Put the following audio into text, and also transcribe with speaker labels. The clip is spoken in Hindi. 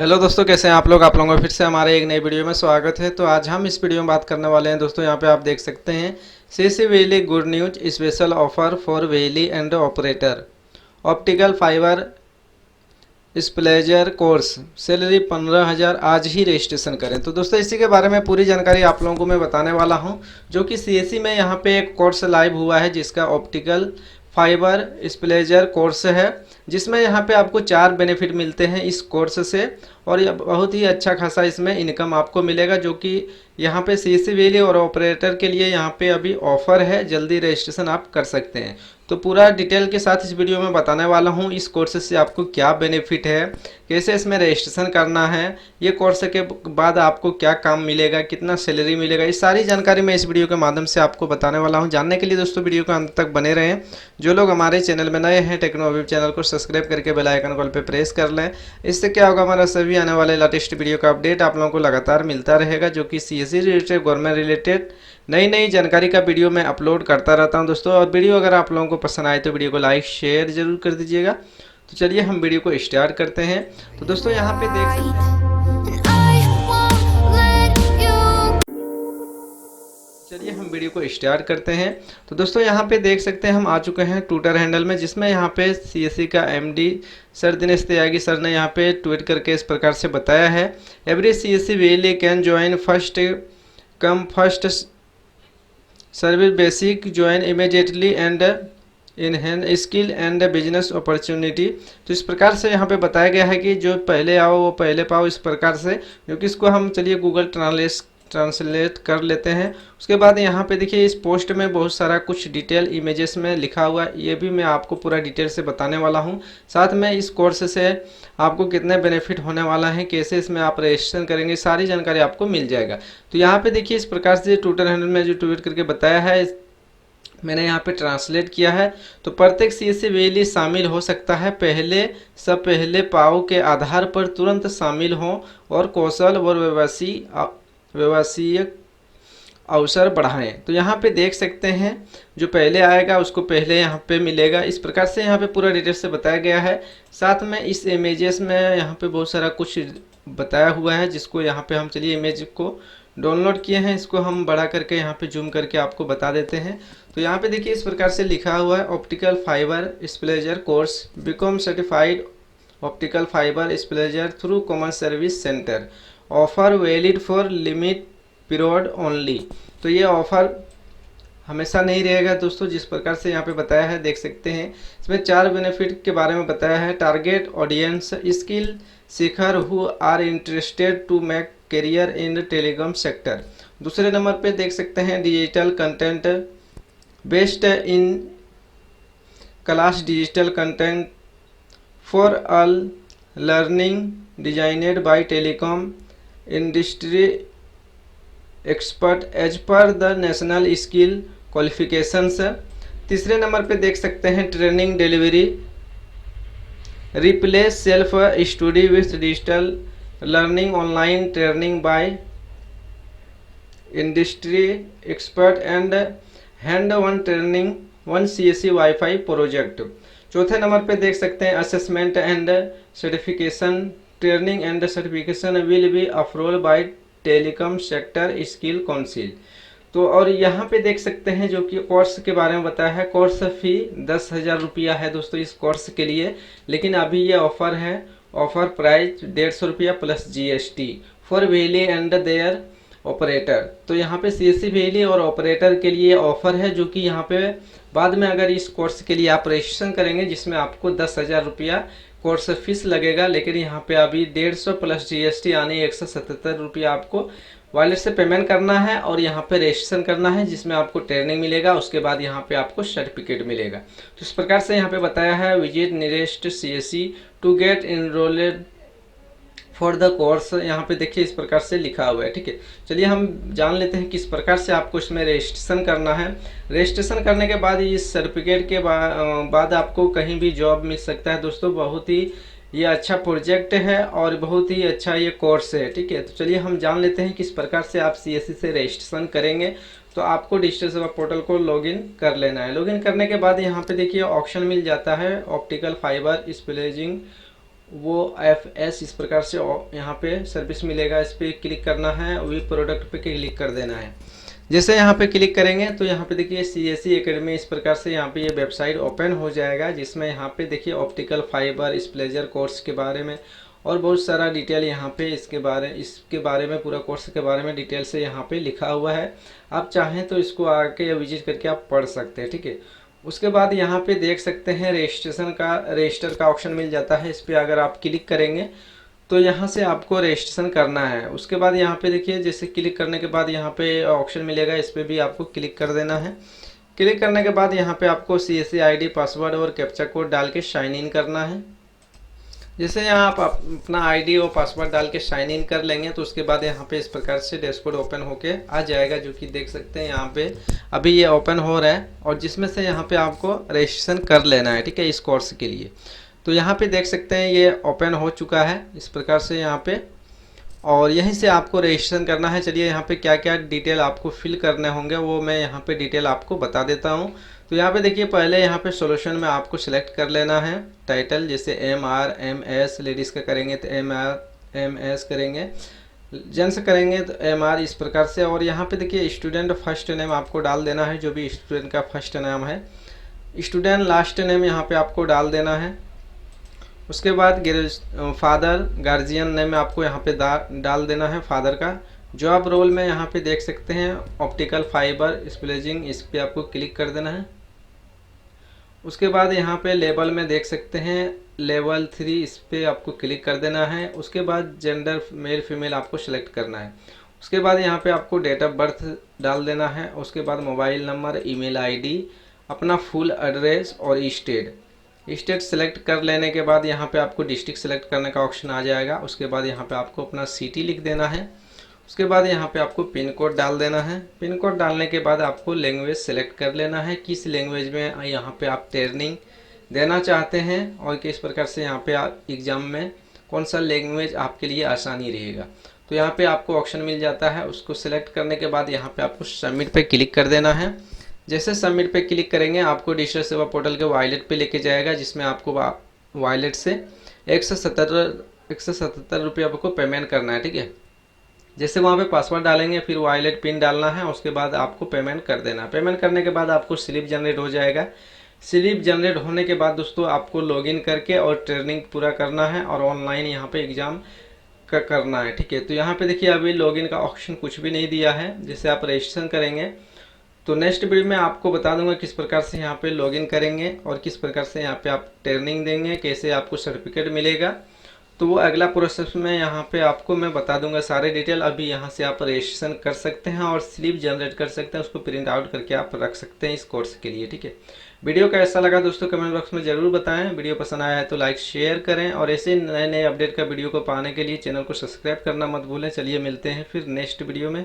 Speaker 1: हेलो दोस्तों, कैसे हैं आप लोग। आप लोगों का फिर से हमारे एक नई वीडियो में स्वागत है। तो आज हम इस वीडियो में बात करने वाले हैं दोस्तों, यहाँ पे आप देख सकते हैं CSC valley good news special offer for belly and operator optical fibre splicer course salary 15,000 आज ही रजिस्ट्रेशन करें। तो दोस्तों इसी के बारे में पूरी जानकारी आप लोगों को मैं बताने वाला हूं, जो कि सीएससी में यहाँ पे एक कोर्स लाइव हुआ है जिसका ऑप्टिकल फाइबर स्प्लेजर कोर्स है, जिसमें यहाँ पे आपको 4 बेनिफिट मिलते हैं इस कोर्स से। और ये बहुत ही अच्छा खासा इसमें इनकम आपको मिलेगा, जो कि यहाँ पे सीएससी वैली और ऑपरेटर के लिए यहाँ पे अभी ऑफर है, जल्दी रजिस्ट्रेशन आप कर सकते हैं। तो पूरा डिटेल के साथ इस वीडियो में बताने वाला हूँ इस कोर्स से आपको क्या बेनिफिट है, कैसे इसमें रजिस्ट्रेशन करना है, ये कोर्स के बाद आपको क्या काम मिलेगा, कितना सैलरी मिलेगा, ये सारी जानकारी मैं इस वीडियो के माध्यम से आपको बताने वाला हूँ। जानने के लिए दोस्तों वीडियो को अंत तक बने रहें। जो लोग हमारे चैनल में नए हैं, टेक्नोवेब चैनल को सब्सक्राइब करके बेल आइकन कॉल पे प्रेस कर लें। इससे क्या होगा, हमारा सभी आने वाले लेटेस्ट वीडियो का अपडेट आप लोगों को लगातार मिलता रहेगा, जो कि सीएससी रिलेटेड, गवर्नमेंट रिलेटेड नई नई जानकारी का वीडियो मैं अपलोड करता रहता हूं दोस्तों। और वीडियो अगर आप लोगों को पसंद आए तो वीडियो को लाइक शेयर जरूर कर दीजिएगा। तो चलिए हम वीडियो को स्टार्ट करते हैं। तो दोस्तों यहाँ पे देख सकते हैं, चलिए हम वीडियो को स्टार्ट करते हैं। तो दोस्तों यहाँ पे देख सकते हैं हम आ चुके हैं ट्विटर हैंडल में, जिसमें यहाँ पे सीएससी का एमडी सर दिनेश त्यागी सर ने यहाँ पे ट्वीट करके इस प्रकार से बताया है, every CSC VLE can join first come first service basic join immediately and in hand skill and business opportunity. तो इस प्रकार से यहाँ पे बताया गया है कि जो पहले आओ वो पहले पाओ, इस प्रकार से, जो कि इसको हम चलिए गूगल ट्रांसलेट कर लेते हैं। उसके बाद यहाँ पे देखिए इस पोस्ट में बहुत सारा कुछ डिटेल इमेजेस में लिखा हुआ है, ये भी मैं आपको पूरा डिटेल से बताने वाला हूँ। साथ में इस कोर्स से आपको कितने बेनिफिट होने वाला है, कैसे इसमें आप रजिस्ट्रेशन करेंगे, सारी जानकारी आपको मिल जाएगा। तो यहाँ पे देखिए इस प्रकार से ट्विटर हैंडल में जो ट्वीट करके बताया है मैंने यहाँ पे ट्रांसलेट किया है। तो प्रत्येक सीएससी वेली शामिल हो सकता है, पहले सब पहले पाव के आधार पर तुरंत शामिल हों और कौशल और व्यवसायिक अवसर बढ़ाएं। तो यहाँ पे देख सकते हैं जो पहले आएगा उसको पहले यहाँ पे मिलेगा, इस प्रकार से यहाँ पे पूरा डिटेल से बताया गया है। साथ में इस इमेजेस में यहाँ पे बहुत सारा कुछ बताया हुआ है, जिसको यहाँ पे हम चलिए इमेज को डाउनलोड किए हैं, इसको हम बड़ा करके यहाँ पे जूम करके आपको बता देते हैं। तो यहाँ पे देखिए इस प्रकार से लिखा हुआ है, optical fibre splicer course become certified optical fibre splicer through common service centre, offer valid for limit period only. तो ये ऑफर हमेशा नहीं रहेगा दोस्तों, जिस प्रकार से यहाँ पे बताया है देख सकते हैं। इसमें 4 बेनिफिट के बारे में बताया है। Target audience skill seeker who are interested to make career in telecom sector. दूसरे नंबर पे देख सकते हैं digital content based in class digital content for all learning designed by telecom industry expert as per the national skill qualifications. तीसरे नंबर पे देख सकते हैं training delivery replace self study with digital learning online training by industry expert and hand on training one CSC wifi project. चौथे नंबर पे देख सकते हैं assessment and certification training and certification will be approved by telecom sector skill council. तो और यहाँ पे देख सकते हैं जो कि कोर्स के बारे में बताया है, कोर्स फी 10,000 रुपया है दोस्तों इस कोर्स के लिए, लेकिन अभी ये ऑफर है, ऑफर प्राइस 150 रुपया plus GST for belly and their operator. तो यहाँ पे सीएससी वेली और ऑपरेटर के लिए ऑफर है, जो कि यहाँ पे बाद में अगर इस कोर्स के लिए आप रजिस्ट्रेशन करेंगे जिसमें आपको 10,000 रुपया कोर्स फीस लगेगा, लेकिन यहाँ पे अभी 150 प्लस जीएसटी यानी 177 रुपया आपको वॉलेट से पेमेंट करना है और यहाँ पे रजिस्ट्रेशन करना है, जिसमें आपको ट्रेनिंग मिलेगा, उसके बाद यहाँ पे आपको सर्टिफिकेट मिलेगा। तो इस प्रकार से यहाँ पे बताया है visit nearest CSC to get enrolled for the course. यहाँ पे देखिए इस प्रकार से लिखा हुआ है, ठीक है। चलिए हम जान लेते हैं किस प्रकार से आपको इसमें रजिस्ट्रेशन करना है। रजिस्ट्रेशन करने के बाद इस सर्टिफिकेट के बाद आपको कहीं भी जॉब मिल सकता है दोस्तों। बहुत ही ये अच्छा प्रोजेक्ट है और बहुत ही अच्छा ये कोर्स है, ठीक है। तो चलिए हम जान लेते हैं किस प्रकार से आप सीएससी से रजिस्ट्रेशन करेंगे। तो आपको डिजिटल सेवा पोर्टल को लॉगिन कर लेना है। लॉगिन करने के बाद यहाँ पे देखिए ऑप्शन मिल जाता है ऑप्टिकल फाइबर स्प्लेजिंग वो OFS इस प्रकार से यहाँ पे सर्विस मिलेगा। इस पर क्लिक करना है, वही प्रोडक्ट पे क्लिक कर देना है। जैसे यहाँ पे क्लिक करेंगे तो यहाँ पे देखिए CSC एकेडमी इस प्रकार से यहाँ पे ये वेबसाइट ओपन हो जाएगा, जिसमें यहाँ पे देखिए ऑप्टिकल फाइबर स्प्लेजर कोर्स के बारे में और बहुत सारा डिटेल यहाँ पे इसके बारे में पूरा कोर्स के बारे में डिटेल से यहाँ पे लिखा हुआ है। आप चाहें तो इसको आके विजिट करके आप पढ़ सकते हैं, ठीक है। उसके बाद यहाँ पे देख सकते हैं रजिस्टर का ऑप्शन मिल जाता है। इस पर अगर आप क्लिक करेंगे तो यहाँ से आपको रजिस्ट्रेशन करना है। उसके बाद यहाँ पे देखिए जैसे क्लिक करने के बाद यहाँ पे ऑप्शन मिलेगा, इस पर भी आपको क्लिक कर देना है। क्लिक करने के बाद यहाँ पे आपको CSC ID पासवर्ड और कैप्चा कोड डाल के साइन इन करना है। जैसे यहाँ आप अपना ID और पासवर्ड डाल के साइन इन कर लेंगे तो उसके बाद यहाँ पे इस प्रकार से डैशबोर्ड ओपन होके आ जाएगा, जो कि देख सकते हैं यहाँ पे अभी ये ओपन हो रहा है, और जिसमें से यहाँ पे आपको रजिस्ट्रेशन कर लेना है, ठीक है, इस कोर्स के लिए। तो यहाँ पे देख सकते हैं ये ओपन हो चुका है इस प्रकार से यहाँ पे, और यहीं से आपको रजिस्ट्रेशन करना है। चलिए यहाँ पे क्या क्या डिटेल आपको फिल करने होंगे वो मैं यहाँ पे डिटेल आपको बता देता हूँ। तो यहाँ पे देखिए पहले यहाँ पे सॉल्यूशन में आपको सिलेक्ट कर लेना है टाइटल, जैसे MR MS, लेडीज़ का करेंगे तो MR MS करेंगे, जेंट्स करेंगे तो MR इस प्रकार से। और यहाँ पे देखिए स्टूडेंट फर्स्ट नेम आपको डाल देना है, जो भी स्टूडेंट का फर्स्ट नाम है। स्टूडेंट लास्ट नेम यहाँ पे आपको डाल देना है। उसके बाद फादर गार्जियन नेम आपको यहाँ पे डाल देना है फादर का। जॉब रोल में यहाँ पे देख सकते हैं ऑप्टिकल फाइबर स्प्लेजिंग, इस पे आपको क्लिक कर देना है। उसके बाद यहाँ पे लेवल में देख सकते हैं लेवल 3, इस पे आपको क्लिक कर देना है। उसके बाद जेंडर मेल फीमेल आपको सिलेक्ट करना है। उसके बाद यहाँ पे आपको डेट ऑफ बर्थ डाल देना है। उसके बाद मोबाइल नंबर, ईमेल ID, अपना फुल एड्रेस और स्टेट सेलेक्ट कर लेने के बाद यहाँ पे आपको डिस्ट्रिक्ट सेलेक्ट करने का ऑप्शन आ जाएगा। उसके बाद यहाँ पे आपको अपना सिटी लिख देना है। उसके बाद यहाँ पे आपको पिन कोड डाल देना है। पिन कोड डालने के बाद आपको लैंग्वेज सेलेक्ट कर लेना है, किस लैंग्वेज में यहाँ पे आप ट्रेनिंग देना चाहते हैं और किस प्रकार से यहाँ पे आप एग्ज़ाम में कौन सा लैंग्वेज आपके लिए आसानी रहेगा। तो यहाँ पे आपको ऑप्शन मिल जाता है, उसको सिलेक्ट करने के बाद यहाँ पे आपको सबमिट पे क्लिक कर देना है। जैसे सबमिट पे क्लिक करेंगे आपको डिजिटल सेवा पोर्टल के वॉलेट पे लेके जाएगा, जिसमें आपको वॉलेट से 177 रुपये आपको पेमेंट करना है, ठीक है। जैसे वहाँ पे पासवर्ड डालेंगे फिर वॉलेट पिन डालना है, उसके बाद आपको पेमेंट कर देना। पेमेंट करने के बाद आपको स्लिप जनरेट हो जाएगा। स्लिप जनरेट होने के बाद दोस्तों आपको लॉगिन करके और ट्रेनिंग पूरा करना है और ऑनलाइन यहाँ पे एग्ज़ाम करना है, ठीक है। तो यहाँ पे देखिए अभी लॉगिन का ऑप्शन कुछ भी नहीं दिया है। जैसे आप रजिस्ट्रेशन करेंगे तो नेक्स्ट वीडियो में आपको बता दूंगा किस प्रकार से यहाँ पे लॉगिन करेंगे और किस प्रकार से यहाँ पे आप ट्रेनिंग देंगे, कैसे आपको सर्टिफिकेट मिलेगा। तो वो अगला प्रोसेस में यहाँ पे आपको मैं बता दूंगा सारे डिटेल। अभी यहाँ से आप रजिस्ट्रेशन कर सकते हैं और स्लिप जनरेट कर सकते हैं, उसको प्रिंट आउट करके आप रख सकते हैं इस कोर्स के लिए, ठीक है। वीडियो कैसा लगा दोस्तों कमेंट बॉक्स में ज़रूर बताएं। वीडियो पसंद आया है तो लाइक शेयर करें और ऐसे नए नए अपडेट का वीडियो को पाने के लिए चैनल को सब्सक्राइब करना मत भूलें। चलिए मिलते हैं फिर नेक्स्ट वीडियो में।